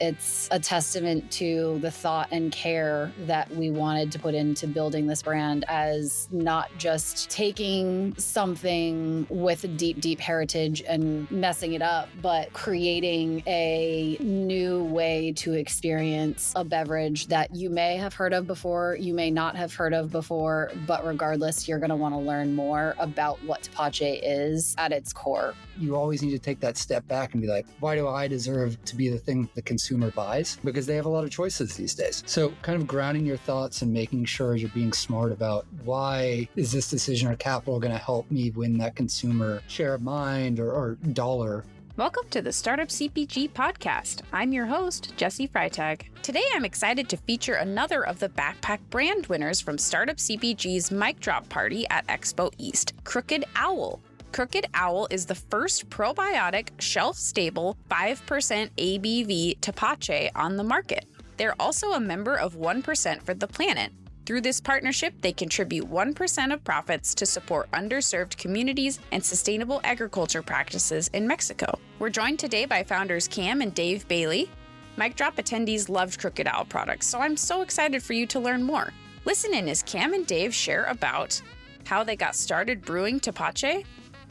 it's a testament to the thought and care that we wanted to put into building this brand, as not just taking something with a deep, deep heritage and messing it up, but creating a new way to experience a beverage that you may have heard of before, you may not have heard of before, but regardless, you're going to want to learn more about what Tepache is at its core. You always need to take that step back and be like, why do I deserve to be the thing the consumer buys? Because they have a lot of choices these days. So kind of grounding your thoughts and making sure you're being smart about why is this decision or capital going to help me win that consumer share of mind or dollar. Welcome to the Startup CPG Podcast. I'm your host, Jessie Freitag. Today, I'm excited to feature another of the backpack brand winners from Startup CPG's mic drop party at Expo East, Crooked Owl. Crooked Owl is the first probiotic, shelf-stable, 5% ABV Tepache on the market. They're also a member of 1% for the Planet. Through this partnership, they contribute 1% of profits to support underserved communities and sustainable agriculture practices in Mexico. We're joined today by founders Cam and Dave Bailey. Mic Drop attendees loved Crooked Owl products, so I'm so excited for you to learn more. Listen in as Cam and Dave share about how they got started brewing Tepache,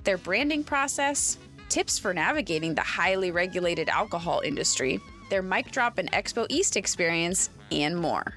their branding process, tips for navigating the highly regulated alcohol industry, their Mic Drop and Expo East experience, and more.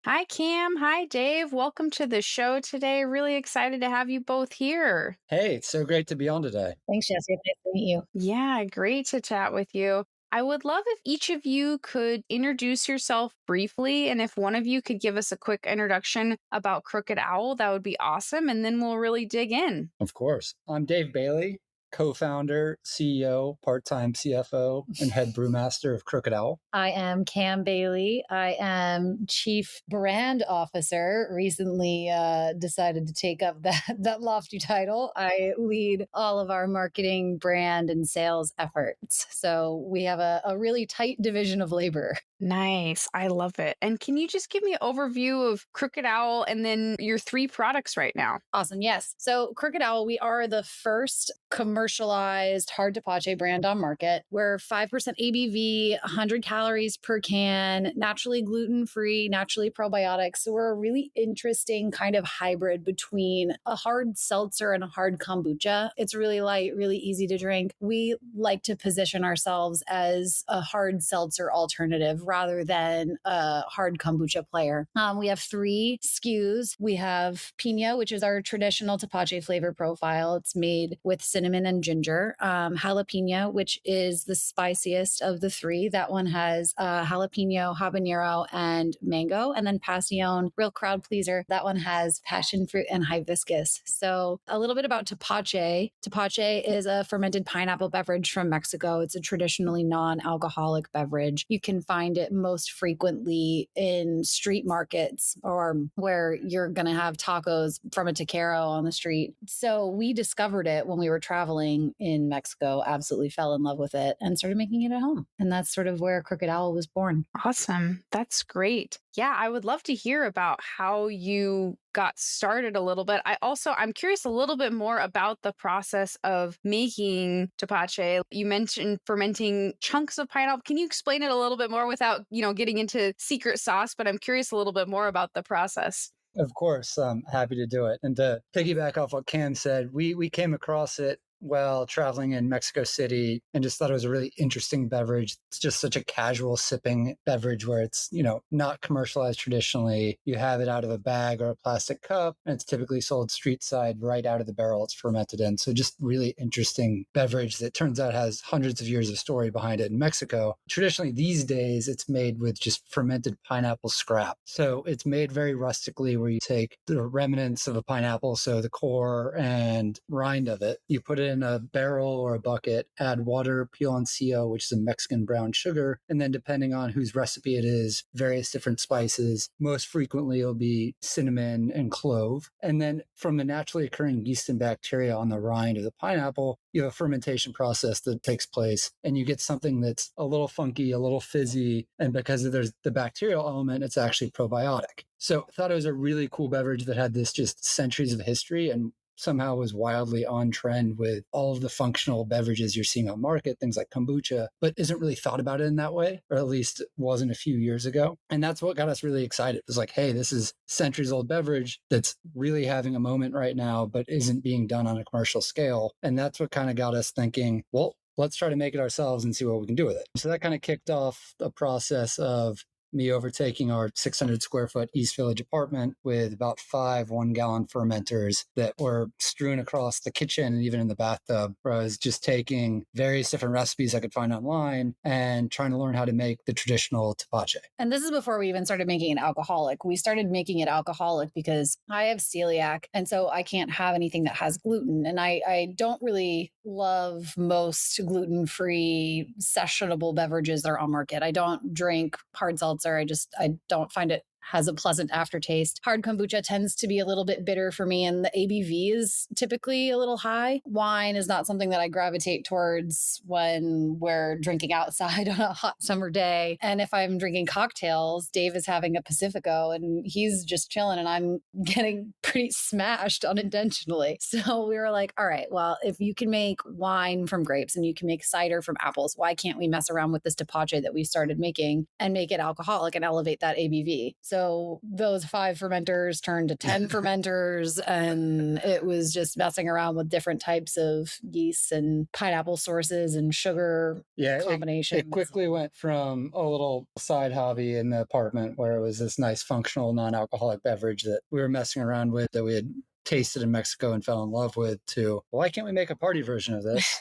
Hi, Cam. Hi, Dave. Welcome to the show today. Really excited to have you both here. Hey, it's so great to be on today. Thanks, Jessie. Nice to meet you. Yeah, great to chat with you. I would love if each of you could introduce yourself briefly, and if one of you could give us a quick introduction about Crooked Owl, that would be awesome, and then we'll really dig in. Of course. I'm Dave Bailey, co-founder, CEO, part-time CFO, and head brewmaster of Crooked Owl. I am Cam Bailey. I am Chief Brand Officer. Recently decided to take up that lofty title. I lead all of our marketing, brand, and sales efforts. So we have a really tight division of labor. Nice. I love it. And can you just give me an overview of Crooked Owl and then your 3 products right now? Awesome. Yes. So Crooked Owl, we are the first commercialized hard Tepache brand on market. We're 5% ABV, 100 calories per can, naturally gluten-free, naturally probiotic. So we're a really interesting kind of hybrid between a hard seltzer and a hard kombucha. It's really light, really easy to drink. We like to position ourselves as a hard seltzer alternative rather than a hard kombucha player. We have 3 SKUs. We have Pina, which is our traditional Tepache flavor profile. It's made with cinnamon and ginger. Jalapeno, which is the spiciest of the 3. That one has jalapeno, habanero, and mango. And then Passion, real crowd pleaser. That one has passion fruit and hibiscus. So a little bit about Tepache. Tepache is a fermented pineapple beverage from Mexico. It's a traditionally non-alcoholic beverage. You can find it most frequently in street markets or where you're going to have tacos from a taquero on the street. So we discovered it when we were traveling in Mexico, absolutely fell in love with it and started making it at home. And that's sort of where Crooked Owl was born. Awesome. That's great. Yeah, I would love to hear about how you got started a little bit. I'm curious a little bit more about the process of making Tepache. You mentioned fermenting chunks of pineapple. Can you explain it a little bit more without, getting into secret sauce? But I'm curious a little bit more about the process. Of course, I'm happy to do it. And to piggyback off what Cam said, we came across it while traveling in Mexico City and just thought it was a really interesting beverage. It's just such a casual sipping beverage where it's, not commercialized traditionally. You have it out of a bag or a plastic cup, and it's typically sold street side right out of the barrel it's fermented in. So just really interesting beverage that turns out has hundreds of years of story behind it in Mexico. Traditionally, these days, it's made with just fermented pineapple scrap. So it's made very rustically where you take the remnants of a pineapple, so the core and rind of it, you put it in a barrel or a bucket, add water, piloncillo, which is a Mexican brown sugar, and then depending on whose recipe it is, various different spices. Most frequently, it'll be cinnamon and clove. And then from the naturally occurring yeast and bacteria on the rind of the pineapple, you have a fermentation process that takes place, and you get something that's a little funky, a little fizzy, and because there's the bacterial element, it's actually probiotic. So I thought it was a really cool beverage that had this just centuries of history and somehow was wildly on trend with all of the functional beverages you're seeing on market, things like kombucha, but isn't really thought about it in that way, or at least wasn't a few years ago. And that's what got us really excited. It was like, hey, this is centuries old beverage that's really having a moment right now, but isn't being done on a commercial scale. And that's what kind of got us thinking, well, let's try to make it ourselves and see what we can do with it. So that kind of kicked off a process of me overtaking our 600 square foot East Village apartment with about 5 1-gallon fermenters that were strewn across the kitchen and even in the bathtub, where I was just taking various different recipes I could find online and trying to learn how to make the traditional Tepache. And this is before we even started making it alcoholic. We started making it alcoholic because I have celiac, and so I can't have anything that has gluten. And I don't really love most gluten-free sessionable beverages that are on market. I don't drink hard seltzer. I don't find it has a pleasant aftertaste. Hard kombucha tends to be a little bit bitter for me, and the ABV is typically a little high. Wine is not something that I gravitate towards when we're drinking outside on a hot summer day. And if I'm drinking cocktails, Dave is having a Pacifico and he's just chilling and I'm getting pretty smashed unintentionally. So we were like, all right, well, if you can make wine from grapes and you can make cider from apples, why can't we mess around with this Tepache that we started making and make it alcoholic and elevate that ABV? So those 5 fermenters turned to 10 fermenters, and it was just messing around with different types of yeasts and pineapple sources and sugar combinations. It quickly went from a little side hobby in the apartment where it was this nice functional non-alcoholic beverage that we were messing around with that we had tasted in Mexico and fell in love with, to why can't we make a party version of this?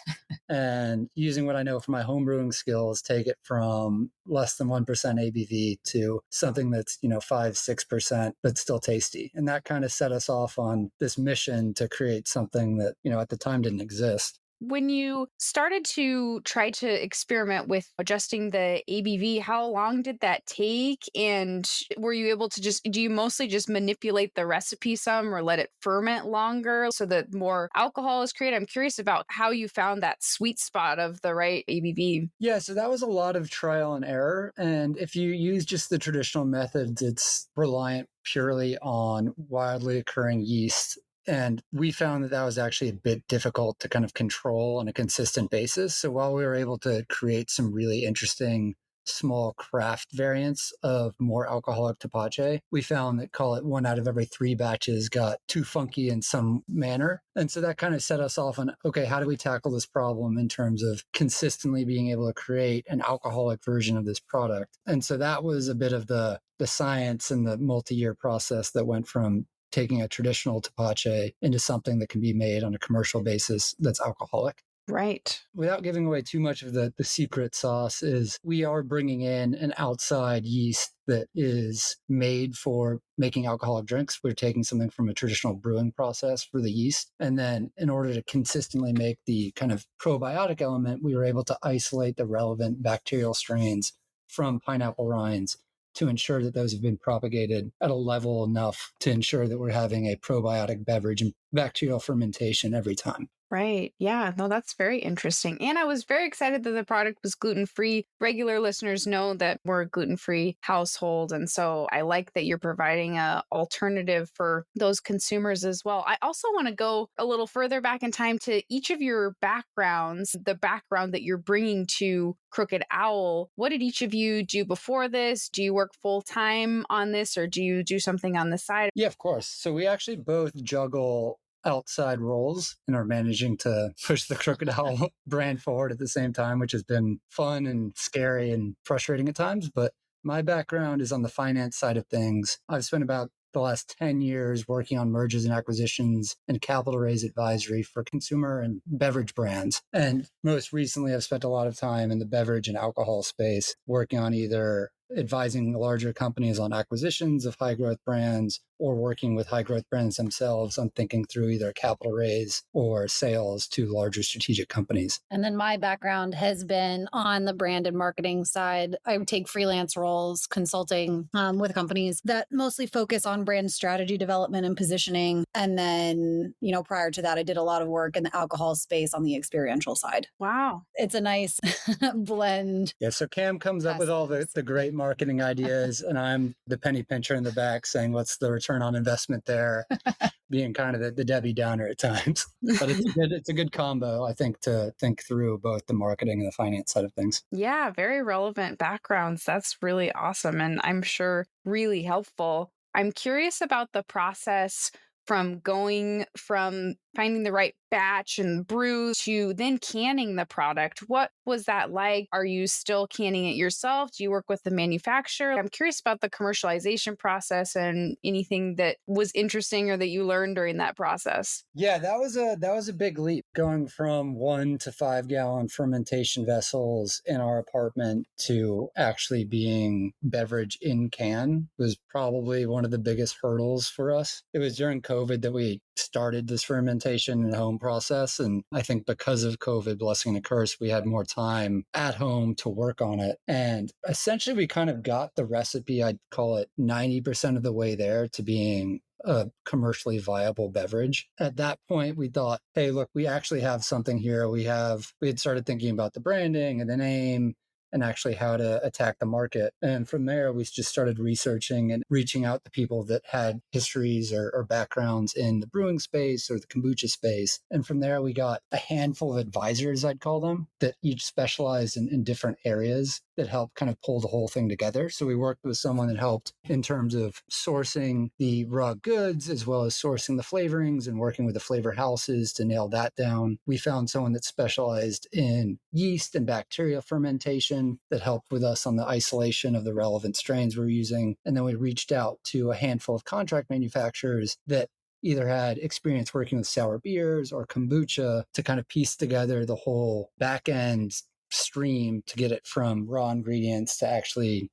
And using what I know from my homebrewing skills, take it from less than 1% ABV to something that's, 5-6%, but still tasty. And that kind of set us off on this mission to create something that, at the time didn't exist. When you started to try to experiment with adjusting the ABV, how long did that take? And were you able to do you mostly just manipulate the recipe some or let it ferment longer so that more alcohol is created? I'm curious about how you found that sweet spot of the right ABV. Yeah, so that was a lot of trial and error. And if you use just the traditional methods, it's reliant purely on wildly occurring yeast. And we found that was actually a bit difficult to kind of control on a consistent basis. So while we were able to create some really interesting small craft variants of more alcoholic Tepache, we found that, call it 1 out of every 3 batches, got too funky in some manner. And so that kind of set us off on, okay, how do we tackle this problem in terms of consistently being able to create an alcoholic version of this product? And so that was a bit of the science and the multi-year process that went from taking a traditional Tepache into something that can be made on a commercial basis that's alcoholic. Right. Without giving away too much of the secret sauce, is we are bringing in an outside yeast that is made for making alcoholic drinks. We're taking something from a traditional brewing process for the yeast. And then in order to consistently make the kind of probiotic element, we were able to isolate the relevant bacterial strains from pineapple rinds to ensure that those have been propagated at a level enough to ensure that we're having a probiotic beverage and bacterial fermentation every time. Right. Yeah. No, that's very interesting. And I was very excited that the product was gluten-free. Regular listeners know that we're a gluten-free household. And so I like that you're providing an alternative for those consumers as well. I also want to go a little further back in time to each of your backgrounds, the background that you're bringing to Crooked Owl. What did each of you do before this? Do you work full-time on this, or do you do something on the side? Yeah, of course. So we actually both juggle outside roles and are managing to push the Crooked Owl brand forward at the same time, which has been fun and scary and frustrating at times. But my background is on the finance side of things. I've spent about the last 10 years working on mergers and acquisitions and capital raise advisory for consumer and beverage brands. And most recently, I've spent a lot of time in the beverage and alcohol space working on either advising larger companies on acquisitions of high growth brands or working with high growth brands themselves on thinking through either capital raise or sales to larger strategic companies. And then my background has been on the brand and marketing side. I would take freelance roles, consulting with companies that mostly focus on brand strategy development and positioning. And then, prior to that, I did a lot of work in the alcohol space on the experiential side. Wow. It's a nice blend. Yeah, so Cam comes up with all the great marketing ideas, and I'm the penny pincher in the back saying, what's the return return on investment there, being kind of the Debbie Downer at times. But it's a good combo, I think, to think through both the marketing and the finance side of things. Yeah, very relevant backgrounds. That's really awesome. And I'm sure really helpful. I'm curious about the process from going from finding the right batch and brew to then canning the product. What was that like? Are you still canning it yourself? Do you work with the manufacturer? I'm curious about the commercialization process and anything that was interesting or that you learned during that process. Yeah, that was a big leap, going from 1 to 5 gallon fermentation vessels in our apartment to actually being beverage in can was probably one of the biggest hurdles for us. It was during COVID that we started this fermentation and home process. And I think because of COVID, blessing and a curse, we had more time at home to work on it. And essentially, we kind of got the recipe, I'd call it 90% of the way there to being a commercially viable beverage. At that point, we thought, hey, look, we actually have something here. We had started thinking about the branding and the name and actually how to attack the market. And from there, we just started researching and reaching out to people that had histories or backgrounds in the brewing space or the kombucha space. And from there, we got a handful of advisors, I'd call them, that each specialized in different areas that helped kind of pull the whole thing together. So we worked with someone that helped in terms of sourcing the raw goods, as well as sourcing the flavorings and working with the flavor houses to nail that down. We found someone that specialized in yeast and bacteria fermentation that helped with us on the isolation of the relevant strains we're using. And then we reached out to a handful of contract manufacturers that either had experience working with sour beers or kombucha to kind of piece together the whole back end stream to get it from raw ingredients to actually,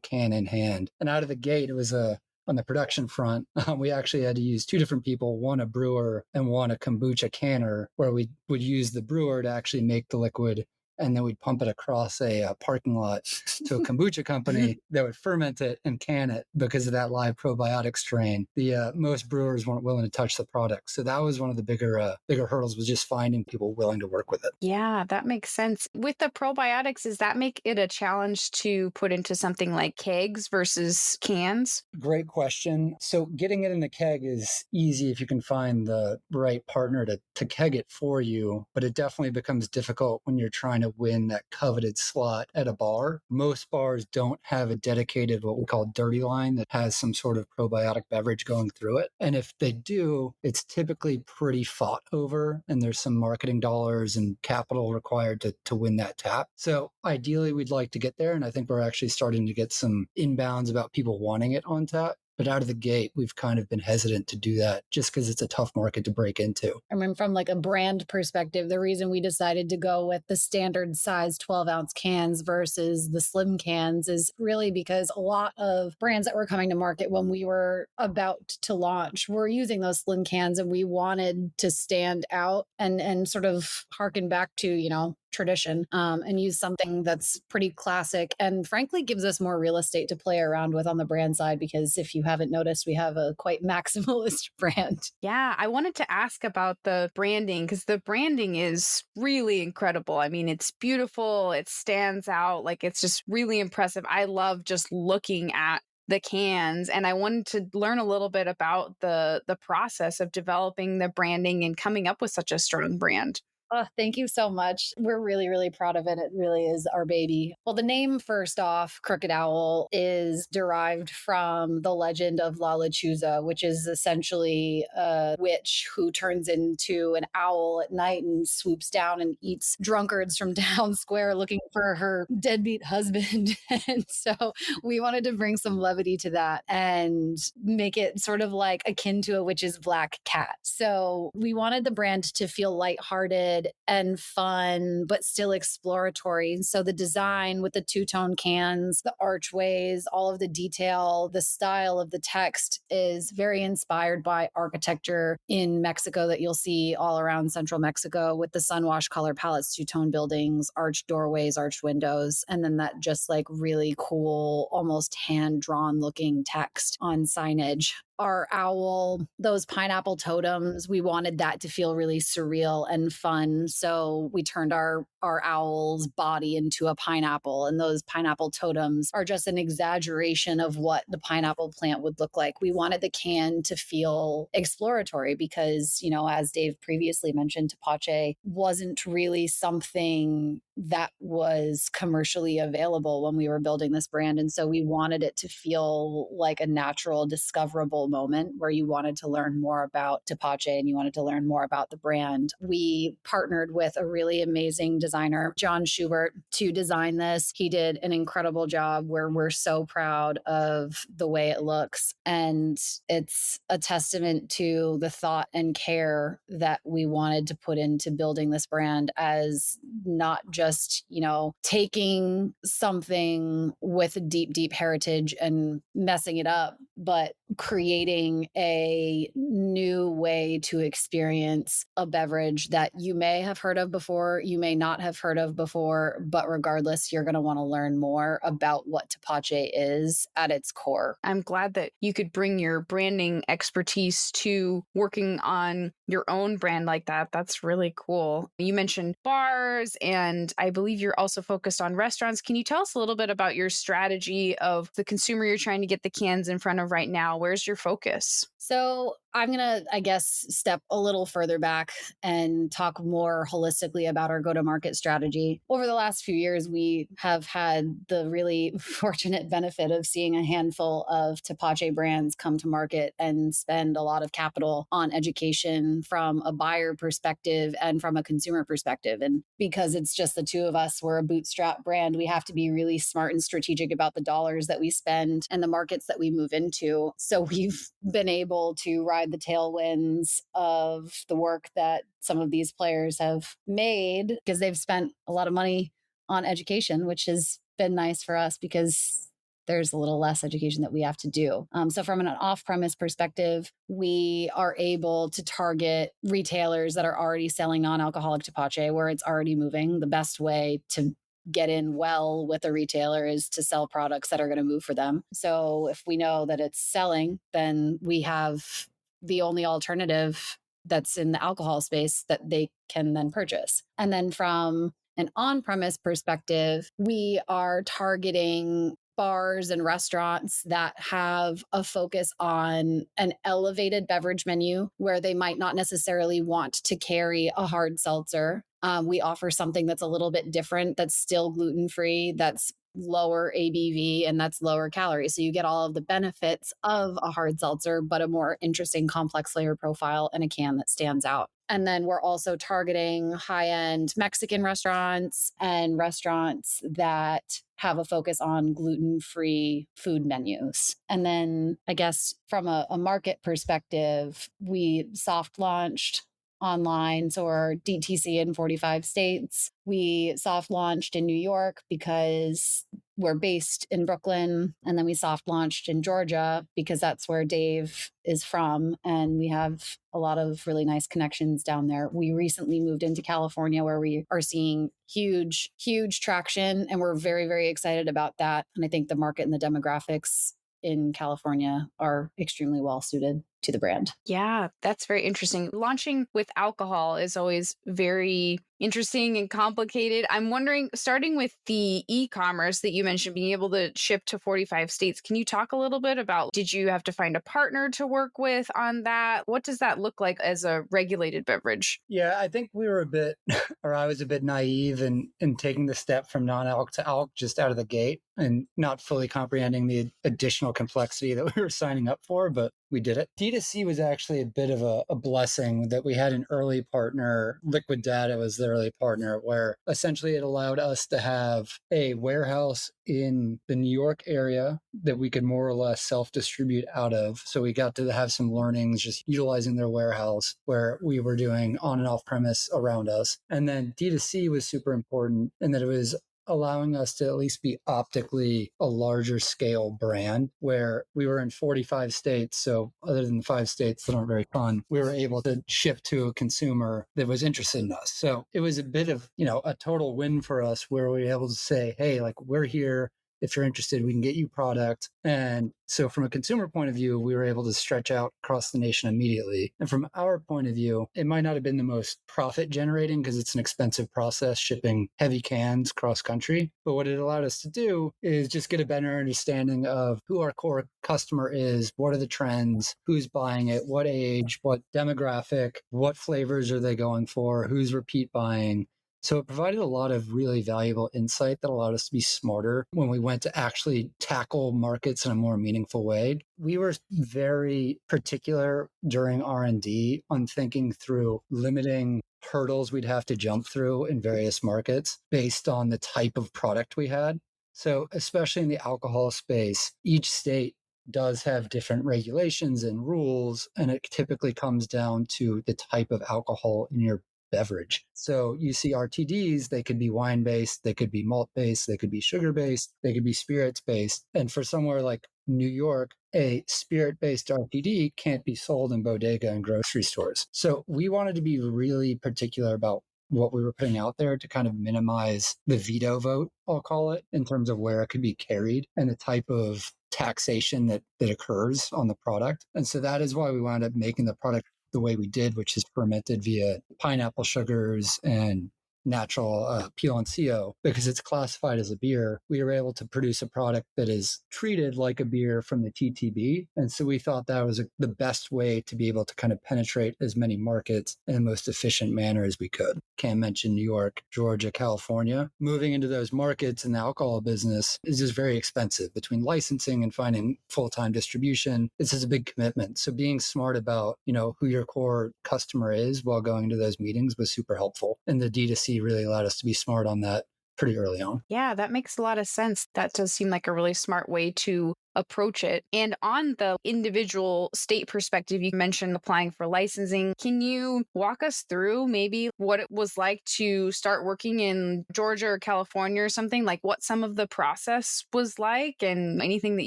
can in hand. And out of the gate, it was on the production front, we actually had to use two different people, one a brewer and one a kombucha canner, where we would use the brewer to actually make the liquid. And then we'd pump it across a parking lot to a kombucha company that would ferment it and can it because of that live probiotic strain. The most brewers weren't willing to touch the product. So that was one of the bigger hurdles, was just finding people willing to work with it. Yeah, that makes sense. With the probiotics, does that make it a challenge to put into something like kegs versus cans? Great question. So getting it in the keg is easy if you can find the right partner to keg it for you, but it definitely becomes difficult when you're trying to win that coveted slot at a bar. Most bars don't have a dedicated, what we call dirty line, that has some sort of probiotic beverage going through it. And if they do, it's typically pretty fought over, and there's some marketing dollars and capital required to win that tap. So ideally, we'd like to get there. And I think we're actually starting to get some inbounds about people wanting it on tap. But out of the gate, we've kind of been hesitant to do that just because it's a tough market to break into. I mean, from like a brand perspective, the reason we decided to go with the standard size 12-ounce cans versus the slim cans is really because a lot of brands that were coming to market when we were about to launch were using those slim cans, and we wanted to stand out and sort of harken back to, tradition and use something that's pretty classic and frankly gives us more real estate to play around with on the brand side, because if you haven't noticed, we have a quite maximalist brand. Yeah, I wanted to ask about the branding, because the branding is really incredible. I mean, it's beautiful. It stands out. Like, it's just really impressive. I love just looking at the cans, and I wanted to learn a little bit about the process of developing the branding and coming up with such a strong brand. Oh, thank you so much. We're really, really proud of it. It really is our baby. Well, the name, first off, Crooked Owl, is derived from the legend of La Lechuza, which is essentially a witch who turns into an owl at night and swoops down and eats drunkards from town square looking for her deadbeat husband. And so we wanted to bring some levity to that and make it sort of like akin to a witch's black cat. So we wanted the brand to feel lighthearted and fun, but still exploratory. So the design with the two-tone cans, the archways, all of the detail, the style of the text is very inspired by architecture in Mexico that you'll see all around central Mexico, with the sunwash color palettes, two-tone buildings, arched doorways, arched windows, and then that just like really cool, almost hand-drawn looking text on signage. our owl, those pineapple totems, we wanted that to feel really surreal and fun. So we turned our owl's body into a pineapple. And those pineapple totems are just an exaggeration of what the pineapple plant would look like. We wanted the can to feel exploratory because, you know, as Dave previously mentioned, Tepache wasn't really something that was commercially available when we were building this brand. And so we wanted it to feel like a natural, discoverable moment where you wanted to learn more about Tepache and you wanted to learn more about the brand. We partnered with a really amazing designer, John Schubert, to design this. He did an incredible job where we're so proud of the way it looks. And it's a testament to the thought and care that we wanted to put into building this brand as not just, you know, taking something with a deep, deep heritage and messing it up, but creating a new way to experience a beverage that you may have heard of before, you may not have heard of before, but regardless, you're going to want to learn more about what Tepache is at its core. I'm glad that you could bring your branding expertise to working on your own brand like that. That's really cool. You mentioned bars, and I believe you're also focused on restaurants. Can you tell us a little bit about your strategy of the consumer you're trying to get the cans in front of right now? Where's your focus? So I'm going to, I guess, step a little further back and talk more holistically about our go-to-market strategy. Over the last few years, we have had the really fortunate benefit of seeing a handful of Tepache brands come to market and spend a lot of capital on education from a buyer perspective and from a consumer perspective. And because it's just the two of us, we're a bootstrap brand, we have to be really smart and strategic about the dollars that we spend and the markets that we move into. So we've been able to ride the tailwinds of the work that some of these players have made because they've spent a lot of money on education, which has been nice for us because there's a little less education that we have to do. So from an off-premise perspective, we are able to target retailers that are already selling non-alcoholic Tepache where it's already moving. The best way to get in well with a retailer is to sell products that are going to move for them. So if we know that it's selling, then we have the only alternative that's in the alcohol space that they can then purchase. And then from an on-premise perspective, we are targeting bars and restaurants that have a focus on an elevated beverage menu where they might not necessarily want to carry a hard seltzer. We offer something that's a little bit different, that's still gluten-free, that's lower ABV, and that's lower calories. So you get all of the benefits of a hard seltzer, but a more interesting complex flavor profile and a can that stands out. And then we're also targeting high-end Mexican restaurants and restaurants that have a focus on gluten-free food menus. And then I guess from a market perspective, we soft launched online. So we're DTC in 45 states. We soft launched in New York because we're based in Brooklyn. And then we soft launched in Georgia because that's where Dave is from. And we have a lot of really nice connections down there. We recently moved into California where we are seeing huge, huge traction. And we're very, very excited about that. And I think the market and the demographics in California are extremely well suited to the brand. Yeah, that's very interesting. Launching with alcohol is always very interesting and complicated. I'm wondering, starting with the e-commerce that you mentioned, being able to ship to 45 states, can you talk a little bit about, did you have to find a partner to work with on that? What does that look like as a regulated beverage? Yeah, I think we were a bit, or I was a bit naive in taking the step from non-alc to alc just out of the gate and not fully comprehending the additional complexity that we were signing up for, but we did it. D2C was actually a bit of a blessing that we had an early partner. Liquid Data was the early partner, where essentially it allowed us to have a warehouse in the New York area that we could more or less self-distribute out of. So we got to have some learnings just utilizing their warehouse where we were doing on and off premise around us. And then D2C was super important in that it was allowing us to at least be optically a larger scale brand where we were in 45 states. So other than the 5 states that aren't very fun, we were able to ship to a consumer that was interested in us. So it was a bit of, a total win for us where we were able to say, hey, like we're here If you're interested, we can get you product. And so from a consumer point of view, we were able to stretch out across the nation immediately. And from our point of view, it might not have been the most profit generating because it's an expensive process shipping heavy cans cross country. But what it allowed us to do is just get a better understanding of who our core customer is, what are the trends, who's buying it, what age, what demographic, what flavors are they going for, who's repeat buying. So it provided a lot of really valuable insight that allowed us to be smarter when we went to actually tackle markets in a more meaningful way. We were very particular during R&D on thinking through limiting hurdles we'd have to jump through in various markets based on the type of product we had. So especially in the alcohol space, each state does have different regulations and rules, and it typically comes down to the type of alcohol in your beverage. So you see RTDs, they could be wine based, they could be malt based, they could be sugar based, they could be spirits based. And for somewhere like New York, a spirit based RTD can't be sold in bodega and grocery stores. So we wanted to be really particular about what we were putting out there to kind of minimize the veto vote, I'll call it, in terms of where it could be carried and the type of taxation that occurs on the product. And so that is why we wound up making the product the way we did, which is fermented via pineapple sugars and natural peel and CO, because it's classified as a beer. We were able to produce a product that is treated like a beer from the TTB. And so we thought that was the best way to be able to kind of penetrate as many markets in the most efficient manner as we could. Cam mentioned New York, Georgia, California. Moving into those markets in the alcohol business is just very expensive. Between licensing and finding full-time distribution, this is a big commitment. So being smart about, who your core customer is while going to those meetings was super helpful. And the D2C really allowed us to be smart on that pretty early on. Yeah, that makes a lot of sense. That does seem like a really smart way to approach it. And on the individual state perspective, you mentioned applying for licensing. Can you walk us through maybe what it was like to start working in Georgia or California or something, like what some of the process was like and anything that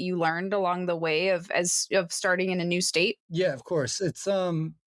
you learned along the way of starting in a new state? Yeah, of course. It's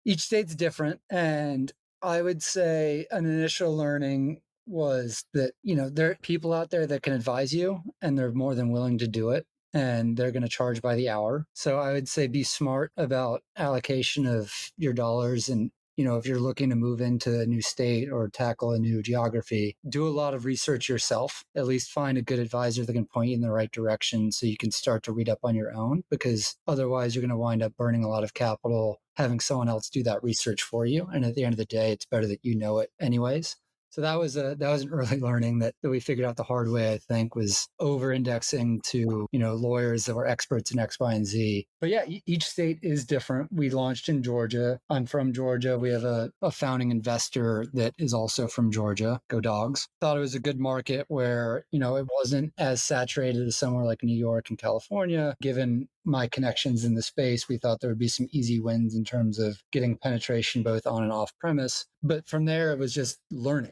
each state's different, and I would say an initial learning was that, there are people out there that can advise you and they're more than willing to do it, and they're going to charge by the hour. So I would say be smart about allocation of your dollars. And, if you're looking to move into a new state or tackle a new geography, do a lot of research yourself. At least find a good advisor that can point you in the right direction so you can start to read up on your own, because otherwise you're going to wind up burning a lot of capital having someone else do that research for you. And at the end of the day, it's better that you know it anyways. So that was an early learning that we figured out the hard way, I think, was over indexing to, lawyers that were experts in X, Y, and Z. But yeah, each state is different. We launched in Georgia. I'm from Georgia. We have a founding investor that is also from Georgia. Go Dogs. Thought it was a good market where, it wasn't as saturated as somewhere like New York and California. Given my connections in the space, we thought there would be some easy wins in terms of getting penetration both on and off premise. But from there, it was just learning.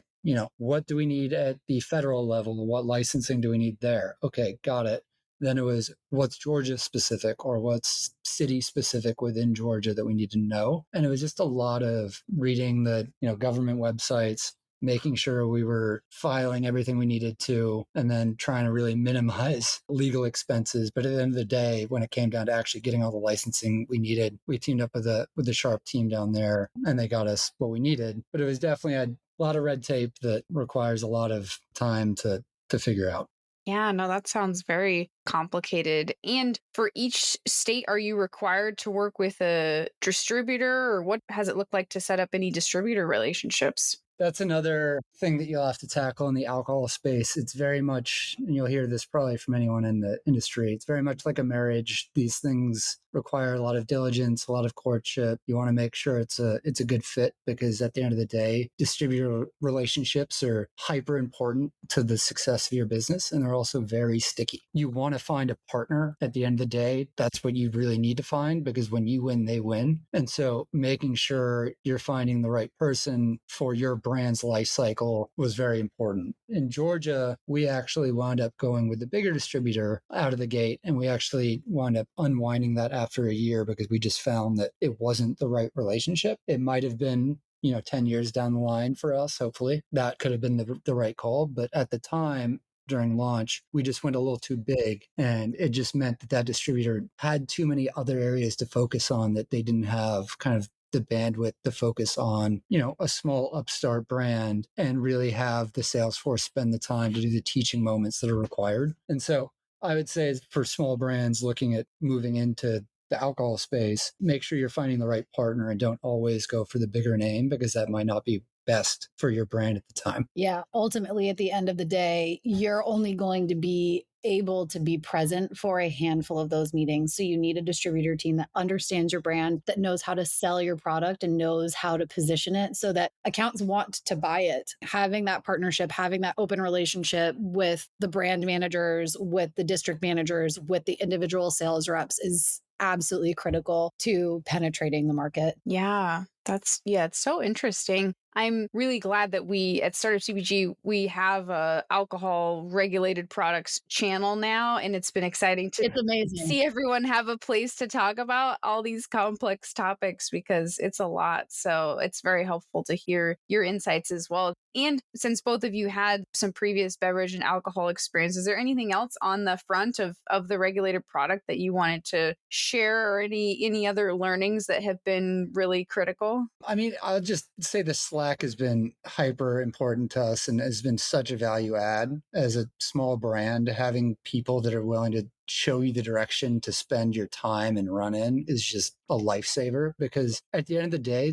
What do we need at the federal level? What licensing do we need there? Okay, got it. Then it was what's Georgia specific or what's city specific within Georgia that we need to know. And it was just a lot of reading the, government websites, making sure we were filing everything we needed to, and then trying to really minimize legal expenses. But at the end of the day, when it came down to actually getting all the licensing we needed, we teamed up with the Sharp team down there, and they got us what we needed. But it was definitely a lot of red tape that requires a lot of time to figure out. Yeah, no, that sounds very complicated. And for each state, are you required to work with a distributor, or what has it looked like to set up any distributor relationships? That's another thing that you'll have to tackle in the alcohol space. It's very much, and you'll hear this probably from anyone in the industry, it's very much like a marriage. These things require a lot of diligence, a lot of courtship. You want to make sure it's a good fit, because at the end of the day, distributor relationships are hyper important to the success of your business, and they're also very sticky. You want to find a partner at the end of the day. That's what you really need to find, because when you win, they win. And so making sure you're finding the right person for your brand's life cycle was very important. In Georgia, we actually wound up going with the bigger distributor out of the gate, and we actually wound up unwinding that after a year because we just found that it wasn't the right relationship. It might have been 10 years down the line for us, hopefully. That could have been the right call. But at the time, during launch, we just went a little too big. And it just meant that that distributor had too many other areas to focus on that they didn't have kind of the bandwidth to focus on, a small upstart brand and really have the sales force spend the time to do the teaching moments that are required. And so I would say for small brands looking at moving into the alcohol space, make sure you're finding the right partner and don't always go for the bigger name because that might not be best for your brand at the time. Yeah. Ultimately, at the end of the day, you're only going to be able to be present for a handful of those meetings. So you need a distributor team that understands your brand, that knows how to sell your product and knows how to position it so that accounts want to buy it. Having that partnership, having that open relationship with the brand managers, with the district managers, with the individual sales reps is absolutely critical to penetrating the market. Yeah, it's so interesting. I'm really glad that we at Startup CPG, we have a alcohol regulated products channel now. And it's been exciting to It's amazing. see everyone have a place to talk about all these complex topics because it's a lot. So it's very helpful to hear your insights as well. And since both of you had some previous beverage and alcohol experience, is there anything else on the front of the regulated product that you wanted to share or any other learnings that have been really critical? I mean, I'll just say the Slack has been hyper important to us and has been such a value add as a small brand. Having people that are willing to show you the direction to spend your time and run in is just a lifesaver because at the end of the day,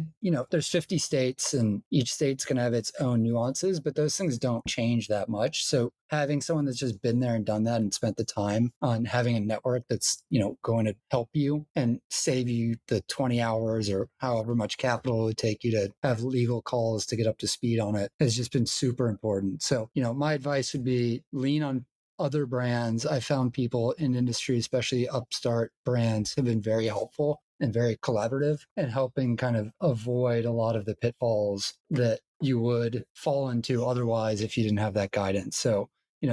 there's 50 states and each state's going to have its own nuances, but those things don't change that much. So having someone that's just been there and done that and spent the time on having a network that's, going to help you and save you the 20 hours or however much capital it would take you to have legal calls to get up to speed on it has just been super important. So, my advice would be lean on other brands. I found people in industry, especially upstart brands, have been very helpful and very collaborative and helping kind of avoid a lot of the pitfalls that you would fall into otherwise if you didn't have that guidance. So,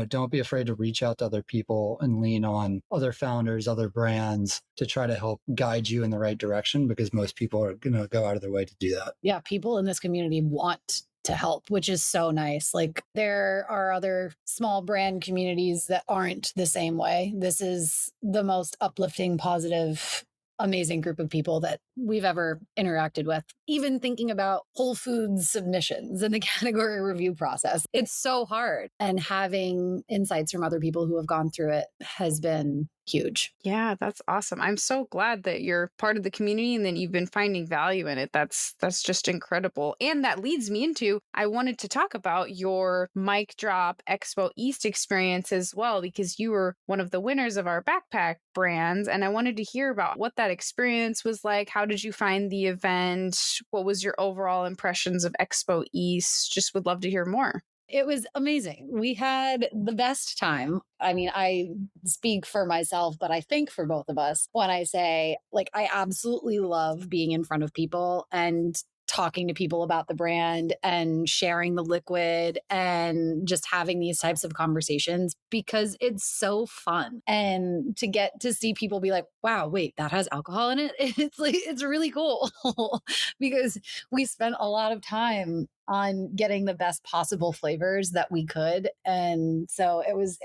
don't be afraid to reach out to other people and lean on other founders, other brands to try to help guide you in the right direction because most people are going to go out of their way to do that. Yeah, people in this community want to help, which is so nice. Like there are other small brand communities that aren't the same way. This is the most uplifting, positive, amazing group of people that we've ever interacted with. Even thinking about Whole Foods submissions and the category review process, it's so hard. And having insights from other people who have gone through it has been huge. Yeah, that's awesome. I'm so glad that you're part of the community and that you've been finding value in it. That's just incredible. And that leads me into, I wanted to talk about your Mic Drop Expo East experience as well, because you were one of the winners of our backpack brands. And I wanted to hear about what that experience was like. How did you find the event? What was your overall impressions of Expo East? Just would love to hear more. It was amazing. We had the best time. I mean, I speak for myself, but I think for both of us when I say, like, I absolutely love being in front of people and talking to people about the brand and sharing the liquid and just having these types of conversations because it's so fun. And to get to see people be like, wow, wait, that has alcohol in it. It's like, it's really cool because we spent a lot of time on getting the best possible flavors that we could. And so it was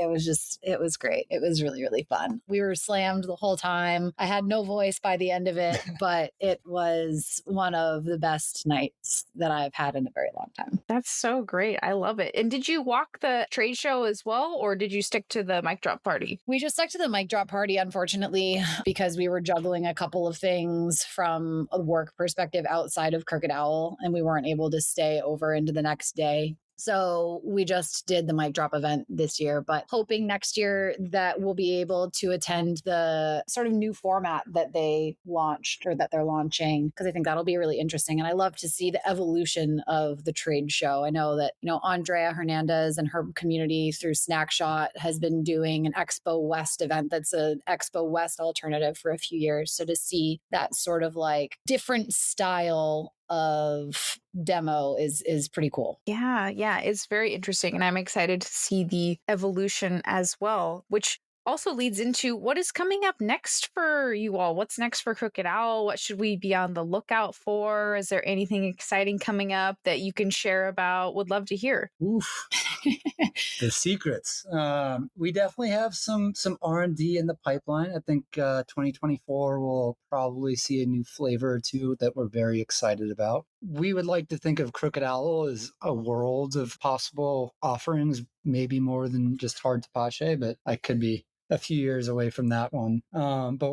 great. It was really, really fun. We were slammed the whole time. I had no voice by the end of it, but it was one of the best nights that I've had in a very long time. That's so great. I love it. And did you walk the trade show as well, or did you stick to the mic drop party? We just stuck to the mic drop party, unfortunately, because we were juggling a couple of things from a work perspective outside of Crooked Owl, and we weren't able to stay over into the next day. So we just did the mic drop event this year, but hoping next year that we'll be able to attend the sort of new format that they launched or that they're launching, because I think that'll be really interesting. And I love to see the evolution of the trade show. I know that, Andrea Hernandez and her community through Snackshot has been doing an Expo West event that's an Expo West alternative for a few years. So to see that sort of like different style of demo is pretty cool. Yeah, it's very interesting. And I'm excited to see the evolution as well, which also leads into what is coming up next for you all. What's next for Crooked Owl? What should we be on the lookout for? Is there anything exciting coming up that you can share about? Would love to hear. Oof. The secrets. We definitely have some R&D in the pipeline. I think 2024 will probably see a new flavor or two that we're very excited about. We would like to think of Crooked Owl as a world of possible offerings, maybe more than just hard Tepache, but I could be a few years away from that one. But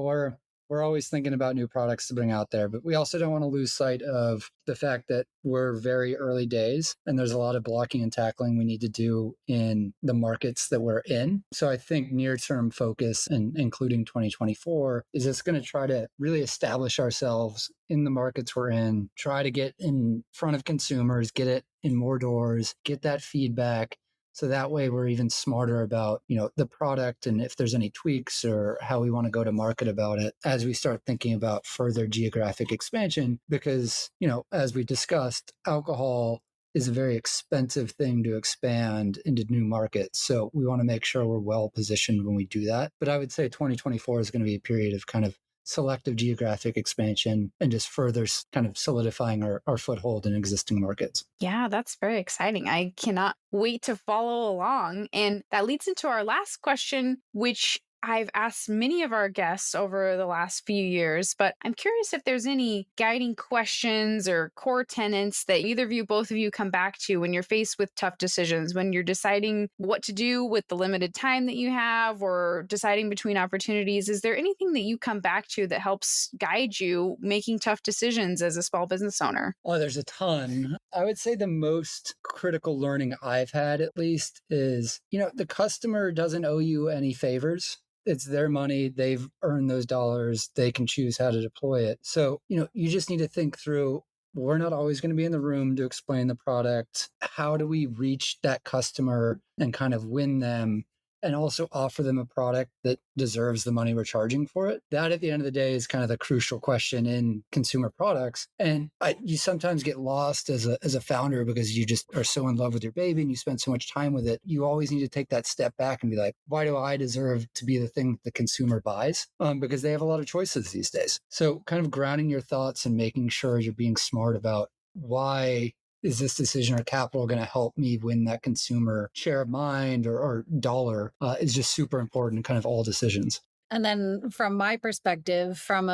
we're always thinking about new products to bring out there, but we also don't want to lose sight of the fact that we're very early days and there's a lot of blocking and tackling we need to do in the markets that we're in. So I think near-term focus, and including 2024, is just going to try to really establish ourselves in the markets we're in, try to get in front of consumers, get it in more doors, get that feedback. So that way we're even smarter about, the product and if there's any tweaks or how we want to go to market about it as we start thinking about further geographic expansion. Because, as we discussed, alcohol is a very expensive thing to expand into new markets. So we want to make sure we're well positioned when we do that. But I would say 2024 is going to be a period of kind of selective geographic expansion and just further kind of solidifying our foothold in existing markets. Yeah, that's very exciting. I cannot wait to follow along. And that leads into our last question, which I've asked many of our guests over the last few years, but I'm curious if there's any guiding questions or core tenets that either of you, both of you come back to when you're faced with tough decisions, when you're deciding what to do with the limited time that you have or deciding between opportunities. Is there anything that you come back to that helps guide you making tough decisions as a small business owner? Oh, there's a ton. I would say the most critical learning I've had, at least, is, the customer doesn't owe you any favors. It's their money. They've earned those dollars. They can choose how to deploy it. So, you just need to think through, we're not always going to be in the room to explain the product. How do we reach that customer and kind of win them and also offer them a product that deserves the money we're charging for it? That, at the end of the day, is kind of the crucial question in consumer products. And you sometimes get lost as a founder because you just are so in love with your baby and you spend so much time with it. You always need to take that step back and be like, why do I deserve to be the thing that the consumer buys? Because they have a lot of choices these days. So kind of grounding your thoughts and making sure you're being smart about why is this decision or capital going to help me win that consumer share of mind or dollar is just super important in kind of all decisions. And then from my perspective, from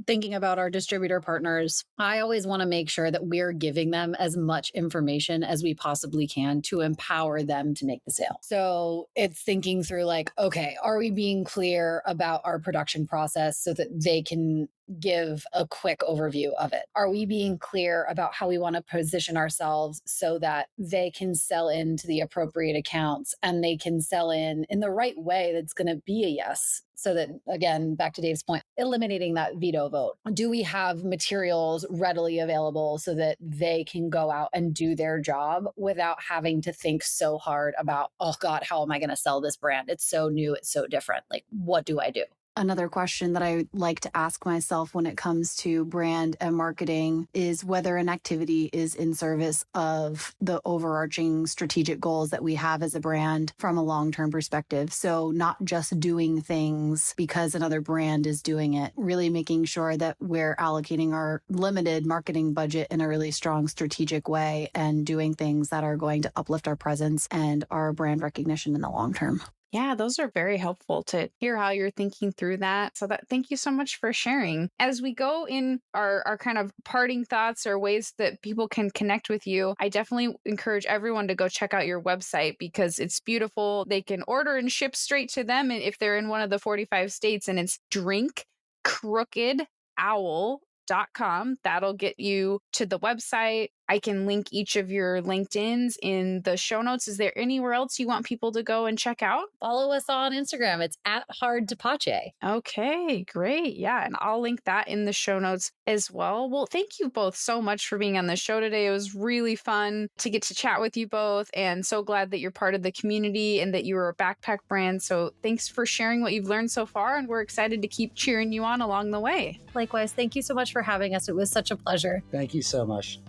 thinking about our distributor partners, I always want to make sure that we're giving them as much information as we possibly can to empower them to make the sale. So it's thinking through like, okay, are we being clear about our production process so that they can give a quick overview of it? Are we being clear about how we want to position ourselves so that they can sell into the appropriate accounts and they can sell in the right way that's going to be a yes? So that, again, back to Dave's point, eliminating that veto vote. Do we have materials readily available so that they can go out and do their job without having to think so hard about, oh God, how am I going to sell this brand? It's so new, it's so different. Like, what do I do? Another question that I like to ask myself when it comes to brand and marketing is whether an activity is in service of the overarching strategic goals that we have as a brand from a long-term perspective. So not just doing things because another brand is doing it, really making sure that we're allocating our limited marketing budget in a really strong strategic way and doing things that are going to uplift our presence and our brand recognition in the long term. Yeah, those are very helpful to hear how you're thinking through that. So thank you so much for sharing. As we go in our kind of parting thoughts or ways that people can connect with you, I definitely encourage everyone to go check out your website because it's beautiful. They can order and ship straight to them if they're in one of the 45 states, and it's drinkcrookedowl.com. That'll get you to the website. I can link each of your LinkedIns in the show notes. Is there anywhere else you want people to go and check out? Follow us on Instagram. It's @hardtepache. Okay, great. Yeah, and I'll link that in the show notes as well. Well, thank you both so much for being on the show today. It was really fun to get to chat with you both, and so glad that you're part of the community and that you're a backpack brand. So thanks for sharing what you've learned so far, and we're excited to keep cheering you on along the way. Likewise, thank you so much for having us. It was such a pleasure. Thank you so much.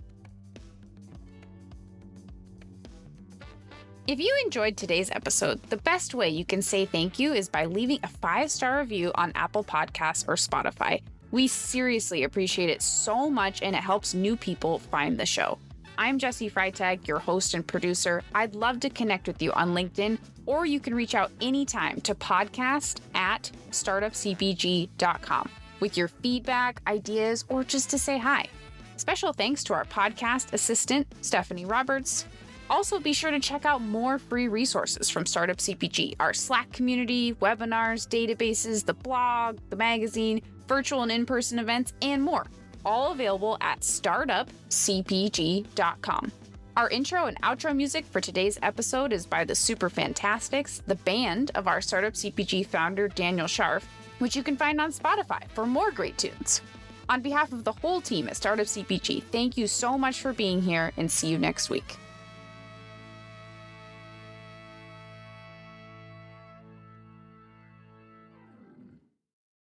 If you enjoyed today's episode, the best way you can say thank you is by leaving a 5-star review on Apple Podcasts or Spotify. We seriously appreciate it so much, and it helps new people find the show. I'm Jessie Freitag, your host and producer. I'd love to connect with you on LinkedIn, or you can reach out anytime to podcast@startupcpg.com with your feedback, ideas, or just to say hi. Special thanks to our podcast assistant, Stephanie Roberts. Also, be sure to check out more free resources from Startup CPG, our Slack community, webinars, databases, the blog, the magazine, virtual and in-person events, and more. All available at startupcpg.com. Our intro and outro music for today's episode is by the Super Fantastics, the band of our Startup CPG founder, Daniel Scharf, which you can find on Spotify for more great tunes. On behalf of the whole team at Startup CPG, thank you so much for being here, and see you next week.